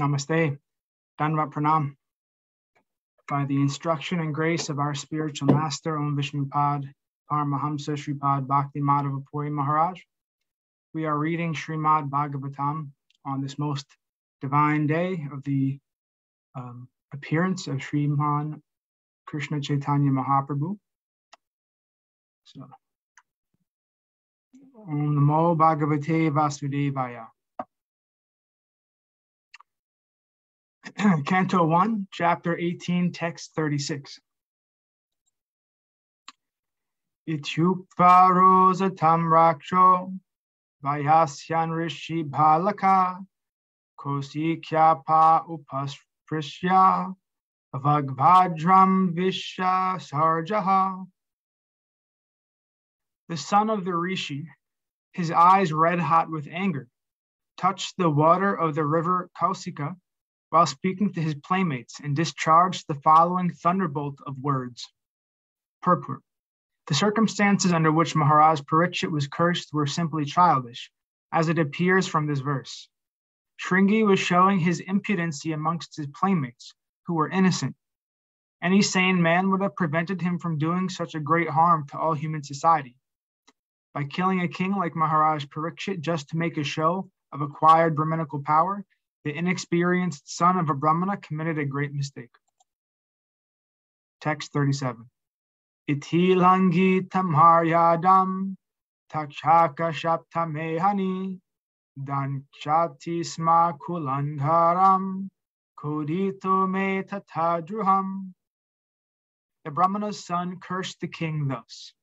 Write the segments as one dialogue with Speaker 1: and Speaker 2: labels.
Speaker 1: Namaste, Danvat Pranam. By the instruction and grace of our spiritual master, Om Vishnupad, Paramahamsa Shripad Bhakti Madhava Puri Mahārāja, we are reading Srimad Bhagavatam on this most divine day of the appearance of Sriman Krishna Chaitanya Mahaprabhu. So, Om Namo Bhagavate Vasudevaya. Canto 1, Chapter 18, Text 36. Ityukva rosatam raksho vayasyan rishi bhalaka kosikyapa upasprisya avagvadram vishya sarjaha. The son of the rishi, his eyes red hot with anger, touched the water of the river Kausika while speaking to his playmates and discharged the following thunderbolt of words. Purport. The circumstances under which Mahārāja Parīkṣit was cursed were simply childish, as it appears from this verse. Shringi was showing his impudency amongst his playmates, who were innocent. Any sane man would have prevented him from doing such a great harm to all human society. By killing a king like Mahārāja Parīkṣit just to make a show of acquired Brahminical power, the inexperienced son of a Brāhmaṇa committed a great mistake. Text 37. Iti langi tamharyadam takshaka shaptamehani danchati sma kulandharam kodito me tatadruham. The Brahmana's son cursed the king thus.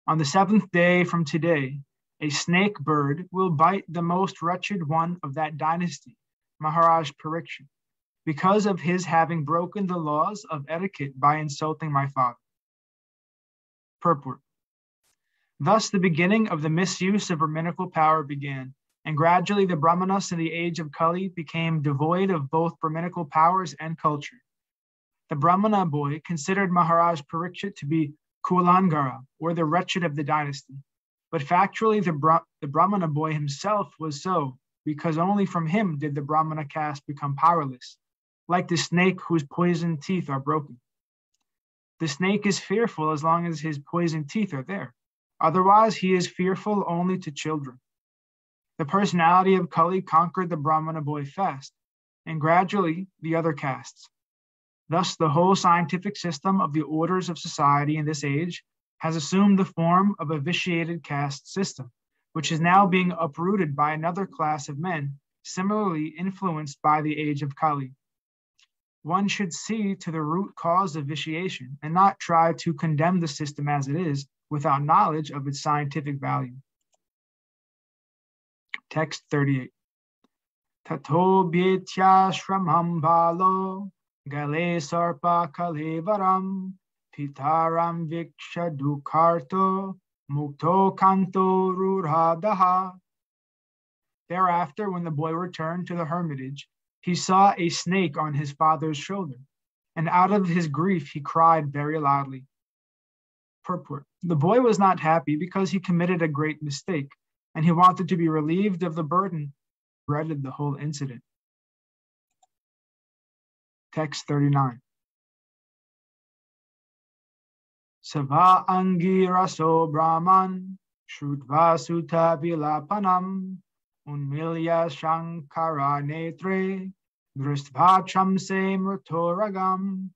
Speaker 1: On the seventh day from today, a snake bird will bite the most wretched one of that dynasty, Mahārāja Parīkṣit, because of his having broken the laws of etiquette by insulting my father. Purport. Thus the beginning of the misuse of Brahminical power began, and gradually the Brahmanas in the age of Kali became devoid of both Brahminical powers and culture. The Brahmana boy considered Mahārāja Parīkṣit to be Kulangara, or the wretched of the dynasty, but factually the Brahmana boy himself was so, because only from him did the Brahmana caste become powerless, like the snake whose poisoned teeth are broken. The snake is fearful as long as his poisoned teeth are there. Otherwise, he is fearful only to children. The personality of Kali conquered the Brahmana boy fast, and gradually the other castes. Thus, the whole scientific system of the orders of society in this age has assumed the form of a vitiated caste system, which is now being uprooted by another class of men, similarly influenced by the age of Kali. One should see to the root cause of vitiation and not try to condemn the system as it is without knowledge of its scientific value. Text 38. Tato bhyetya shramam balo gale sarpa kalevaram pitaram viksha dukharto Mukto Canto Rurhadaha. Thereafter, when the boy returned to the hermitage, he saw a snake on his father's shoulder, and out of his grief he cried very loudly. Purport. The boy was not happy because he committed a great mistake, and he wanted to be relieved of the burden, dreaded the whole incident. Text 39. Sava angiraso brahman shrutva sutta vilapanam unmilya shankara netre drishtva chamse mrutoragam.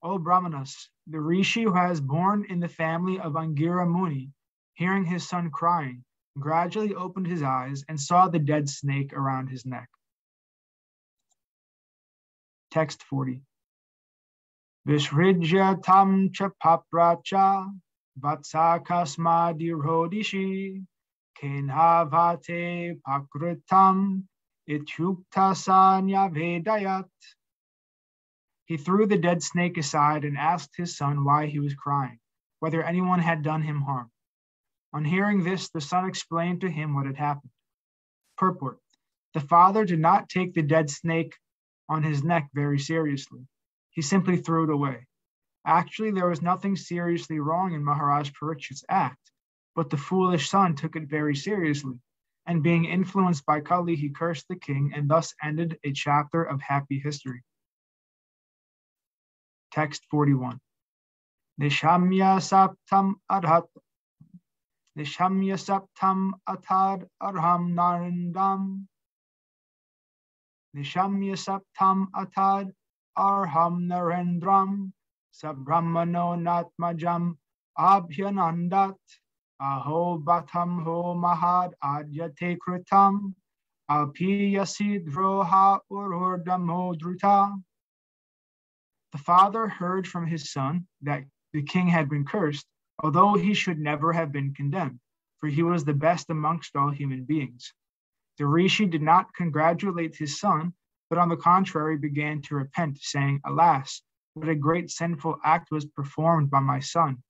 Speaker 1: O Brahmanas, the rishi who has born in the family of Angira Muni, hearing his son crying, gradually opened his eyes and saw the dead snake around his neck. Text 40. Vishrijya tam cha papracha vatsa kasma dirhodishi kenhavate pakritam ityukta sanya vedayat. He threw the dead snake aside and asked his son why he was crying, whether anyone had done him harm. On hearing this, the son explained to him what had happened. Purport. The father did not take the dead snake on his neck very seriously. He simply threw it away. Actually, there was nothing seriously wrong in Mahārāja Parīkṣit's act, but the foolish son took it very seriously, and being influenced by Kali, he cursed the king and thus ended a chapter of happy history. Text 41. Nishamya saptam adhat atad arham narendam. Nishamya saptam atad arham narendram. Sabrahmano natmajam abhyanandat. Aho batam ho mahad adyate kritam. Alpiyasidroha ururdamo druta. The father heard from his son that the king had been cursed, although he should never have been condemned, for he was the best amongst all human beings. The rishi did not congratulate his son, but on the contrary began to repent, saying, "Alas, what a great sinful act was performed by my son.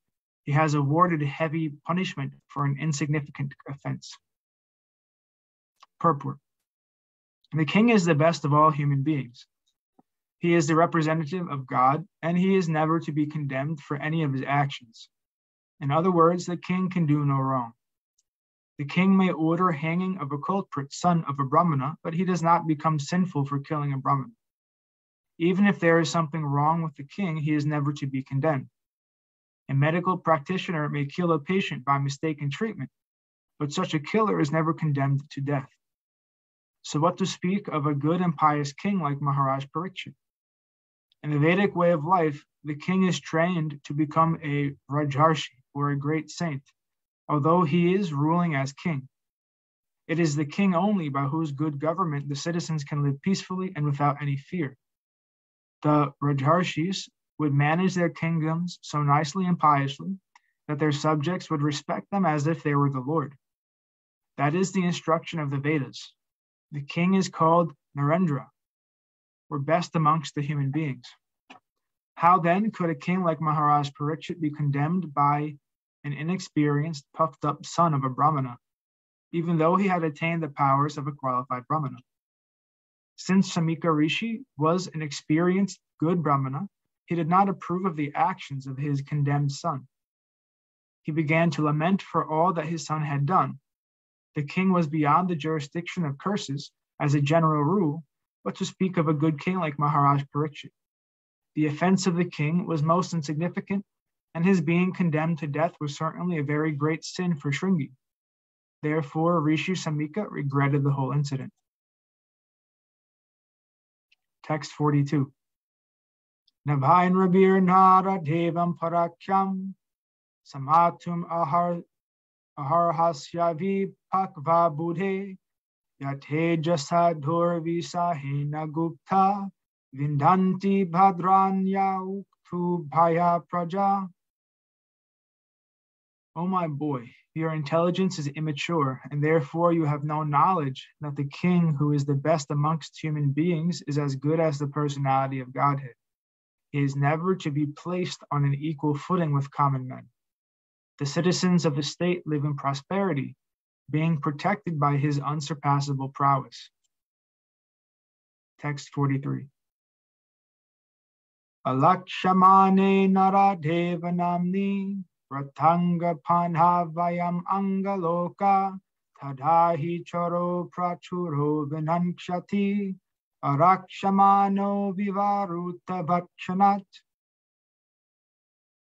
Speaker 1: He has awarded heavy punishment for an insignificant offense." Purport. The king is the best of all human beings. He is the representative of God, and he is never to be condemned for any of his actions. In other words, the king can do no wrong. The king may order hanging of a culprit, son of a Brāhmaṇa, but he does not become sinful for killing a Brāhmaṇa. Even if there is something wrong with the king, he is never to be condemned. A medical practitioner may kill a patient by mistaken treatment, but such a killer is never condemned to death. So what to speak of a good and pious king like Mahārāja Parīkṣit? In the Vedic way of life, the king is trained to become a Rajarshi, or a great saint, although he is ruling as king. It is the king only by whose good government the citizens can live peacefully and without any fear. The Rajarshis would manage their kingdoms so nicely and piously that their subjects would respect them as if they were the Lord. That is the instruction of the Vedas. The king is called Narendra, or best amongst the human beings. How then could a king like Mahārāja Parīkṣit be condemned by an inexperienced, puffed-up son of a Brāhmaṇa, even though he had attained the powers of a qualified Brāhmaṇa? Since Samika Rishi was an experienced, good Brāhmaṇa, he did not approve of the actions of his condemned son. He began to lament for all that his son had done. The king was beyond the jurisdiction of curses as a general rule, but to speak of a good king like Mahārāja Parīkṣit. The offense of the king was most insignificant, and his being condemned to death was certainly a very great sin for Shringi. Therefore, Rishi Samika regretted the whole incident. Text 42. Navain Rabir Nara Devam Parakhyam Samatum Aharhasyavi Pakva Budhe Yate Jasadhur Visahena Gupta Vindanti Bhadranya Uktu Bhaya Praja. O my boy, your intelligence is immature, and therefore you have no knowledge that the king, who is the best amongst human beings, is as good as the personality of Godhead. He is never to be placed on an equal footing with common men. The citizens of the state live in prosperity, being protected by his unsurpassable prowess. Text 43. Alakshamane naradeva namni Ratanga panhavayam angaloka tadahi choro prachuro vinanshati arakshamano vivaruta vakshanat.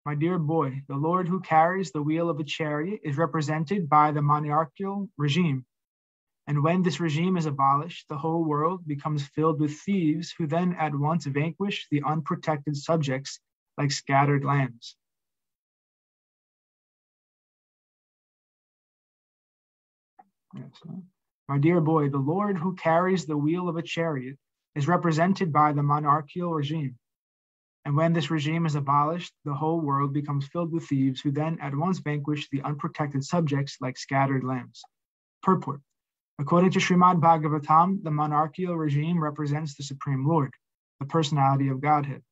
Speaker 1: My dear boy, the Lord who carries the wheel of a chariot is represented by the monarchical regime. And when this regime is abolished, the whole world becomes filled with thieves who then at once vanquish the unprotected subjects like scattered lambs. Yes. My dear boy, the Lord who carries the wheel of a chariot is represented by the monarchical regime. And when this regime is abolished, the whole world becomes filled with thieves who then at once vanquish the unprotected subjects like scattered lambs. Purport. According to Srimad Bhagavatam, the monarchical regime represents the Supreme Lord, the personality of Godhead.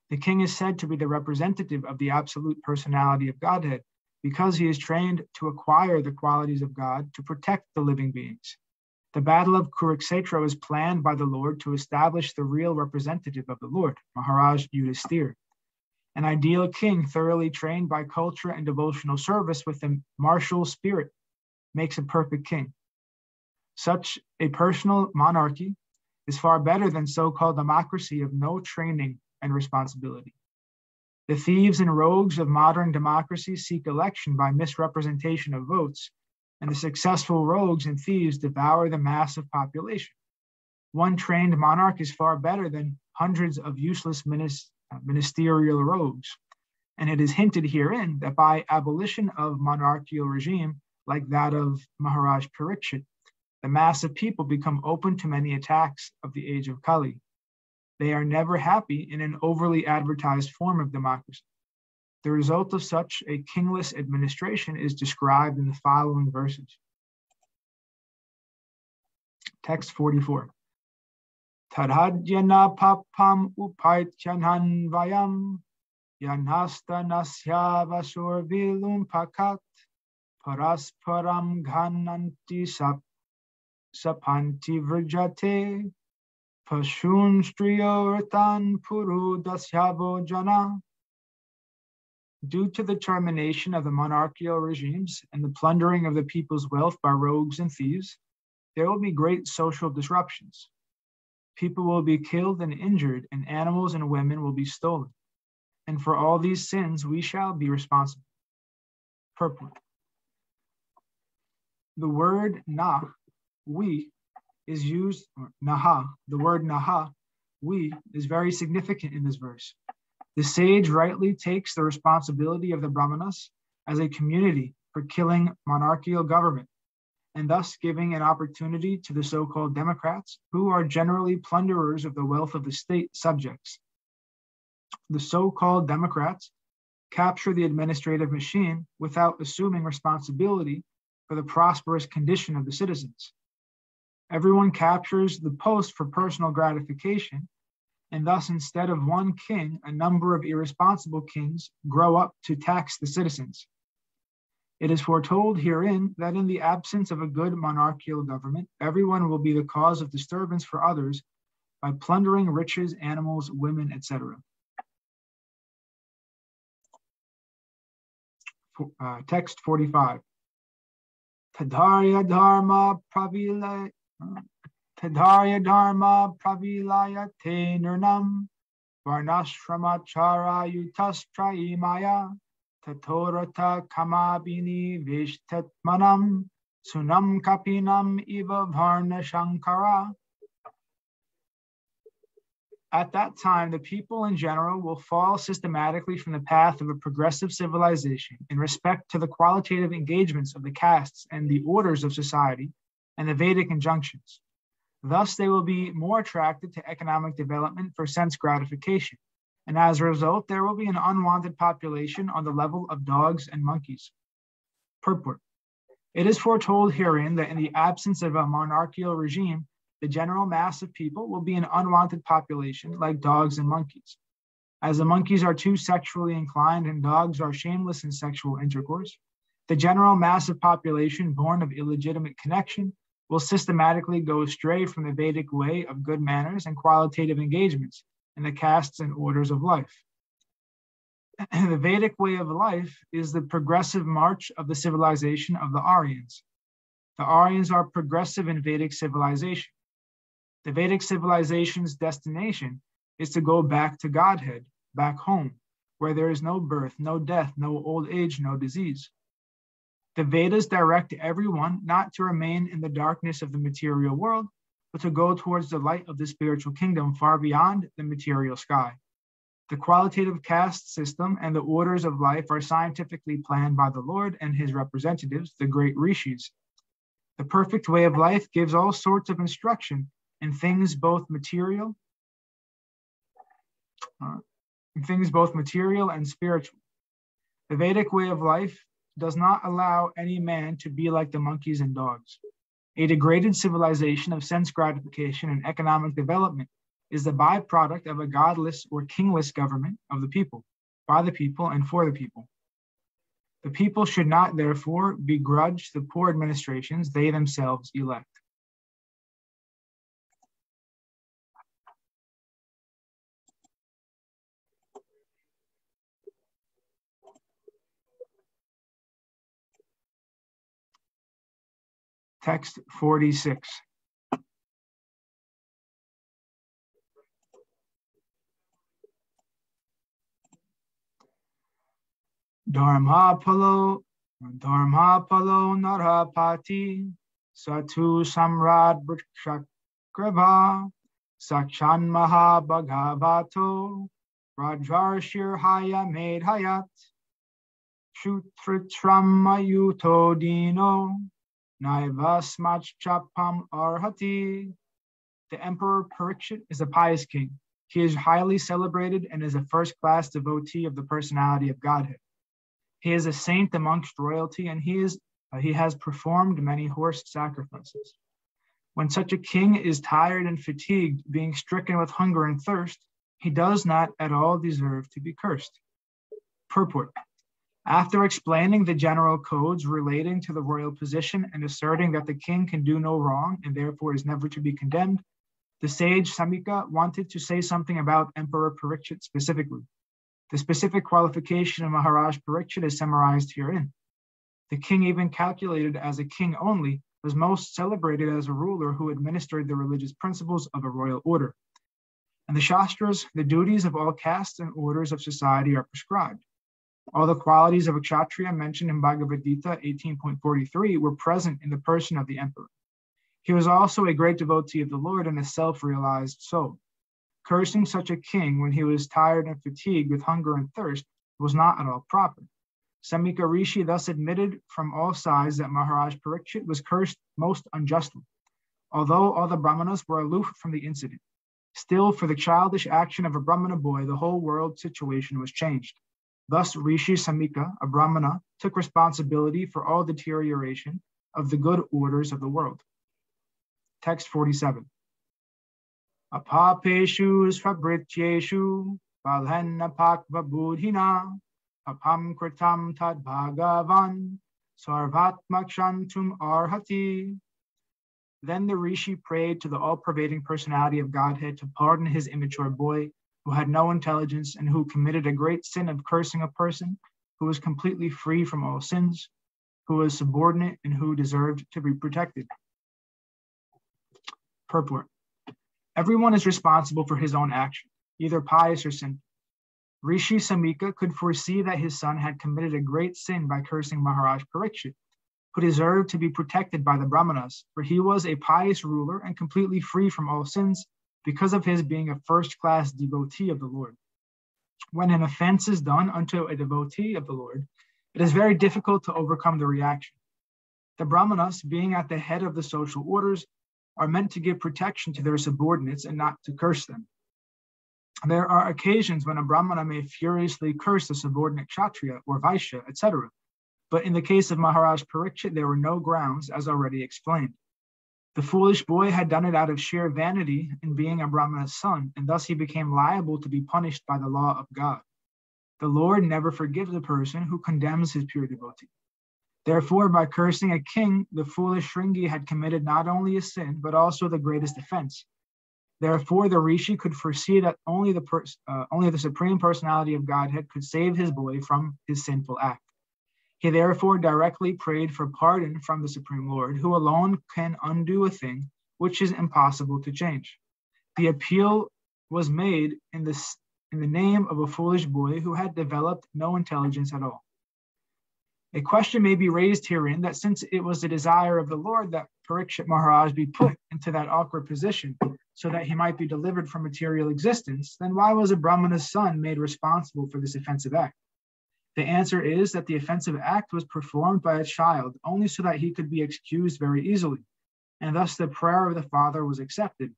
Speaker 1: The king is said to be the representative of the absolute personality of Godhead because he is trained to acquire the qualities of God to protect the living beings. The battle of Kurukshetra was planned by the Lord to establish the real representative of the Lord, Mahārāja Yudhisthira. An ideal king thoroughly trained by culture and devotional service with a martial spirit makes a perfect king. Such a personal monarchy is far better than so-called democracy of no training and responsibility. The thieves and rogues of modern democracy seek election by misrepresentation of votes, and the successful rogues and thieves devour the mass of population. One trained monarch is far better than hundreds of useless ministerial rogues, and it is hinted herein that by abolition of monarchical regime like that of Mahārāja Parīkṣit, the mass of people become open to many attacks of the age of Kali. They are never happy in an overly advertised form of democracy. The result of such a kingless administration is described in the following verses. Text 44. Tadhadyana papam upaityanan vayam yanhasta nasya vasur vilum pakat parasparam ghananti sapanti vrjate pashun striyortan puru dasyavo jana. Due to the termination of the monarchical regimes and the plundering of the people's wealth by rogues and thieves, there will be great social disruptions. People will be killed and injured, and animals and women will be stolen. And for all these sins, we shall be responsible. Purport. The word na, we, is used, or naha, the word naha, we, is very significant in this verse. The sage rightly takes the responsibility of the Brāhmanas as a community for killing monarchical government, and thus giving an opportunity to the so-called Democrats, who are generally plunderers of the wealth of the state subjects. The so-called Democrats capture the administrative machine without assuming responsibility for the prosperous condition of the citizens. Everyone captures the post for personal gratification, and thus instead of one king, a number of irresponsible kings grow up to tax the citizens. It is foretold herein that in the absence of a good monarchical government, everyone will be the cause of disturbance for others by plundering riches, animals, women, etc. Text 45. Tadarya dharma pravilayate nirnam varnashramachara yutastrayimaya tatorata kamabini vishtatmanam sunam kapinam iva varna shankara. At that time, the people in general will fall systematically from the path of a progressive civilization in respect to the qualitative engagements of the castes and the orders of society and the Vedic injunctions. Thus, they will be more attracted to economic development for sense gratification, and as a result, there will be an unwanted population on the level of dogs and monkeys. Purport. It is foretold herein that in the absence of a monarchical regime, the general mass of people will be an unwanted population like dogs and monkeys. As the monkeys are too sexually inclined and dogs are shameless in sexual intercourse, the general mass of population born of illegitimate connection will systematically go astray from the Vedic way of good manners and qualitative engagements in the castes and orders of life. The Vedic way of life is the progressive march of the civilization of the Aryans. The Aryans are progressive in Vedic civilization. The Vedic civilization's destination is to go back to Godhead, back home, where there is no birth, no death, no old age, no disease. The Vedas direct everyone not to remain in the darkness of the material world, but to go towards the light of the spiritual kingdom far beyond the material sky. The qualitative caste system and the orders of life are scientifically planned by the Lord and his representatives, the great rishis. The perfect way of life gives all sorts of instruction in things both material and spiritual. The Vedic way of life does not allow any man to be like the monkeys and dogs. A degraded civilization of sense gratification and economic development is the byproduct of a godless or kingless government of the people, by the people, and for the people. The people should not, therefore, begrudge the poor administrations they themselves elect. Text 46. Dharmapalo narapati satu samrad vrikshakrabha sakshan mahabhagavato rajarshirhaya medhayat shutritrammayuto dino naivasmachapam arhati. The Emperor Parīkṣit is a pious king. He is highly celebrated and is a first-class devotee of the personality of Godhead. He is a saint amongst royalty, and he has performed many horse sacrifices. When such a king is tired and fatigued, being stricken with hunger and thirst, he does not at all deserve to be cursed. Purport. After explaining the general codes relating to the royal position and asserting that the king can do no wrong and therefore is never to be condemned, the sage Samika wanted to say something about Emperor Parīkṣit specifically. The specific qualification of Mahārāja Parīkṣit is summarized herein. The king, even calculated as a king only, was most celebrated as a ruler who administered the religious principles of a royal order. In the Shastras, the duties of all castes and orders of society are prescribed. All the qualities of a Kshatriya mentioned in Bhagavad Gita 18.43 were present in the person of the emperor. He was also a great devotee of the Lord and a self-realized soul. Cursing such a king when he was tired and fatigued with hunger and thirst was not at all proper. Samika Rishi thus admitted from all sides that Mahārāja Parīkṣit was cursed most unjustly. Although all the Brahmanas were aloof from the incident, still for the childish action of a Brahmana boy, the whole world situation was changed. Thus Rishi Samika, a Brahmana, took responsibility for all deterioration of the good orders of the world. Text 47. Apapeshu svabhrityeshu balhenna pakva buddhina apam kritam tad bhagavan sarvatmakshantum arhati. Then the Rishi prayed to the all-pervading personality of Godhead to pardon his immature boy who had no intelligence and who committed a great sin of cursing a person who was completely free from all sins, who was subordinate and who deserved to be protected. Purport. Everyone is responsible for his own action, either pious or sinful. Rishi Samika could foresee that his son had committed a great sin by cursing Mahārāja Parīkṣit, who deserved to be protected by the Brahmanas, for he was a pious ruler and completely free from all sins because of his being a first-class devotee of the Lord. When an offense is done unto a devotee of the Lord, it is very difficult to overcome the reaction. The Brahmanas, being at the head of the social orders, are meant to give protection to their subordinates and not to curse them. There are occasions when a Brahmana may furiously curse a subordinate Kshatriya or Vaishya, etc. But in the case of Mahārāja Parīkṣit, there were no grounds, as already explained. The foolish boy had done it out of sheer vanity in being a Brahmana's son, and thus he became liable to be punished by the law of God. The Lord never forgives a person who condemns his pure devotee. Therefore, by cursing a king, the foolish Shringi had committed not only a sin, but also the greatest offense. Therefore, the Rishi could foresee that only the Supreme Personality of Godhead could save his boy from his sinful act. He therefore directly prayed for pardon from the Supreme Lord, who alone can undo a thing which is impossible to change. The appeal was made in the name of a foolish boy who had developed no intelligence at all. A question may be raised herein that since it was the desire of the Lord that Parīkṣit Mahārāja be put into that awkward position so that he might be delivered from material existence, then why was a Brahmana's son made responsible for this offensive act? The answer is that the offensive act was performed by a child only so that he could be excused very easily, and thus the prayer of the father was accepted.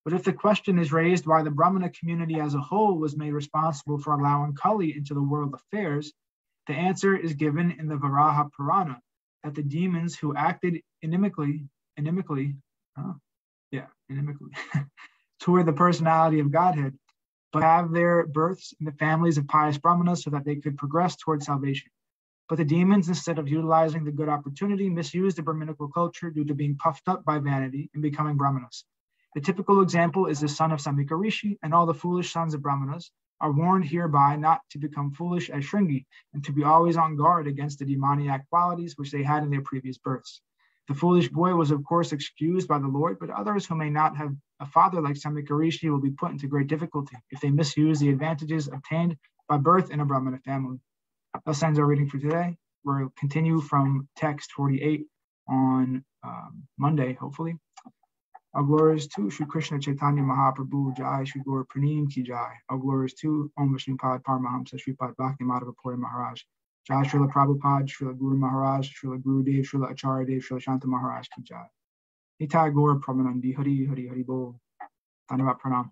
Speaker 1: But if the question is raised why the Brahmana community as a whole was made responsible for allowing Kali into the world affairs, the answer is given in the Varaha Purana, that the demons who acted inimically toward the personality of Godhead, but have their births in the families of pious Brahmanas so that they could progress toward salvation. But the demons, instead of utilizing the good opportunity, misused the Brahminical culture due to being puffed up by vanity and becoming Brahmanas. The typical example is the son of Samika Rishi, and all the foolish sons of Brahmanas are warned hereby not to become foolish as Shringi and to be always on guard against the demoniac qualities which they had in their previous births. The foolish boy was, of course, excused by the Lord, but others who may not have a father like Samika Rishi will be put into great difficulty if they misuse the advantages obtained by birth in a Brahmana family. Thus ends our reading for today. We'll continue from text 48 on Monday, hopefully. All glories to Shri Krishna Chaitanya Mahaprabhu Jai, Shri Guru Pranim Ki Jai. All glories to Om Vishnupad Paramahamsa Sripad Bhakti Madhava Puri Mahārāja. Jai Srila Prabhupada, Srila Guru Mahārāja, Srila Guru Dev, Srila Acharya Dev, Srila Shanta Mahārāja Ki Jai. Nitai Gaura Pramanandi Hari Hari Hari Bol. Dhanyavad Pranam.